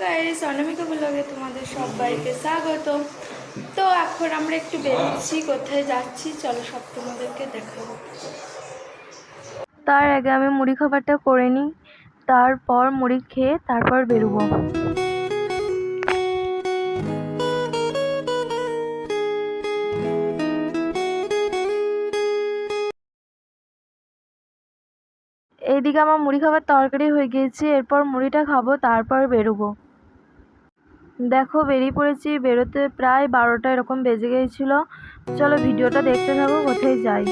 Guys, অনামিকা ব্লগে তোমাদের সবাইকে স্বাগত। তো এখন আমরা একটু বেরোচ্ছি, কোথায় যাচ্ছি চলো সব তোমাদেরকে দেখাবো। তার আগে আমি মুড়ি খাবারটা করে নিই, তারপর মুড়ি খেয়ে তারপর বেরোবো। এইদিকে আমার মুড়ি খাবার তরকারি হয়ে গিয়েছে, এরপর মুড়িটা খাবো তারপর বেরোবো। দেখো বেরিয়ে পড়েছি, বেরোতে প্রায় 12টা এরকম বেজে গিয়েছিল। চলো ভিডিওটা দেখতে থাকো কোথায় যাই।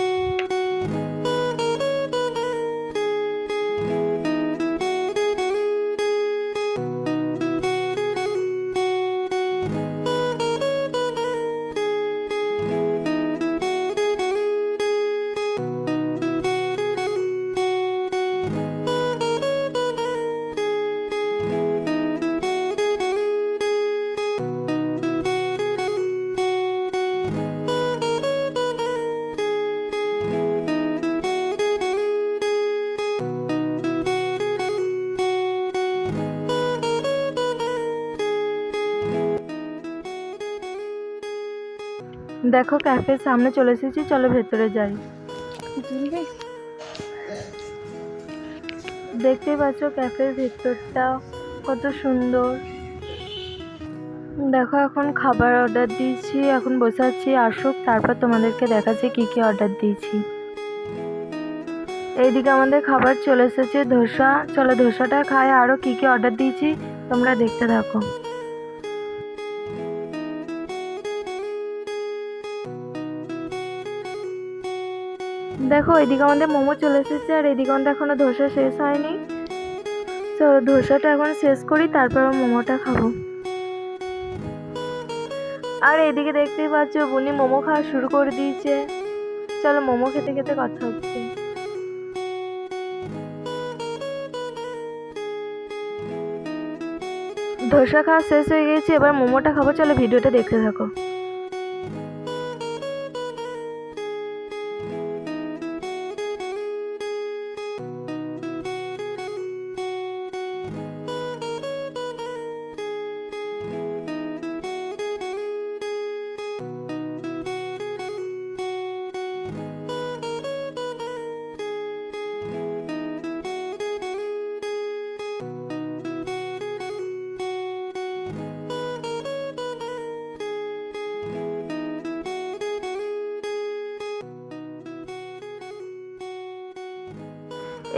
দেখো ক্যাফের সামনে চলে এসেছি, চলো ভেতরে যাই। দেখতে পাচ্ছ ক্যাফের ভেতরটা কত সুন্দর। দেখো এখন খাবার অর্ডার দিয়েছি, এখন বসে আছি আসুক তারপর তোমাদেরকে দেখাচ্ছি কি কি অর্ডার দিয়েছি। এইদিকে আমাদের খাবার চলে এসেছে, ধোসা। চলো ধোসাটা খাই, আরও কি কি অর্ডার দিয়েছি তোমরা দেখতে থাকো। দেখো এদিকে আমাদের মোমো চলে এসেছে, আর এদিকে আমাদের এখনো ধোসা শেষ হয়নি। চলো ধোসাটা এখন শেষ করি তারপর মোমোটা খাবো। আর এদিকে দেখতেই পাচ্ছ বুনি মোমো খাওয়া শুরু করে দিয়েছে। চলো মোমো খেতে খেতে কথা হচ্ছে। ধোসা খাওয়া শেষ হয়ে গেছে, এবার মোমোটা খাবো, চলো ভিডিওটা দেখতে থাকো।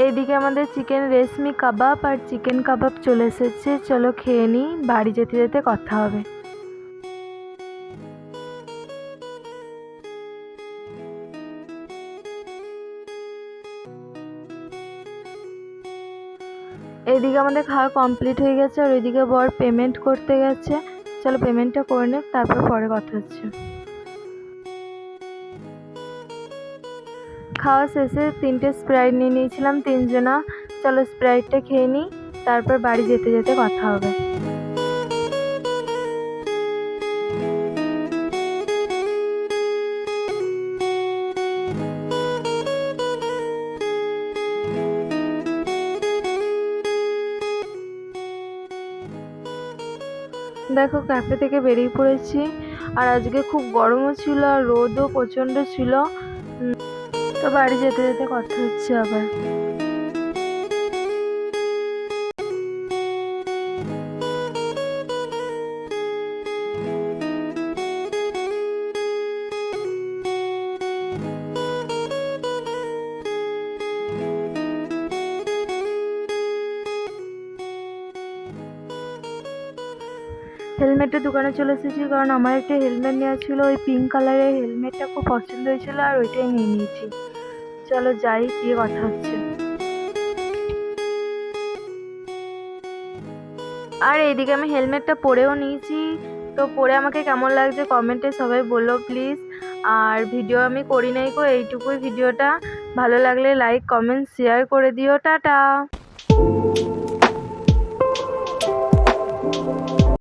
এইদিকে আমাদের চিকেন রেশমি কাবাব আর চিকেন কাবাব চলে এসেছে, চলো খেয়ে নিই, বাড়ি যেতে যেতে কথা হবে। এইদিকে আমাদের খাওয়া কমপ্লিট হয়ে গেছে, আর ওইদিকে বর পেমেন্ট করতে গেছে। চলো পেমেন্টটা করে নে, তারপর পরে কথা হচ্ছে। খাওয়া শেষে 3টে স্প্রাইট নিয়ে নিয়েছিলাম 3জনা। চলো স্প্রাইটটা খেয়ে নিই, তারপর বাড়ি যেতে যেতে কথা হবে। দেখো ক্যাফে থেকে বেরিয়ে পড়েছি, আর আজকে খুব গরমও ছিল আর রোদও প্রচণ্ড ছিল। তো বাড়ি যেতে যেতে কথা হচ্ছে আবার। হেলমেটের দোকানে চলে এসেছি, কারণ আমার একটা হেলমেট নেওয়া ছিল, ওই পিঙ্ক কালারের হেলমেটটা খুব পছন্দ হয়েছিল আর ওইটাই নিয়ে নিয়েছি। চলো যাই, গিয়ে কথা হচ্ছে। আর এইদিকে আমি হেলমেটটা পরেও নিয়েছি, তো পরে আমাকে কেমন লাগছে কমেন্টে সবাই বলো প্লিজ। আর ভিডিও আমি করি নাই গো, এইটুকুই ভিডিওটা। ভালো লাগলে লাইক কমেন্ট শেয়ার করে দিও, টাটা।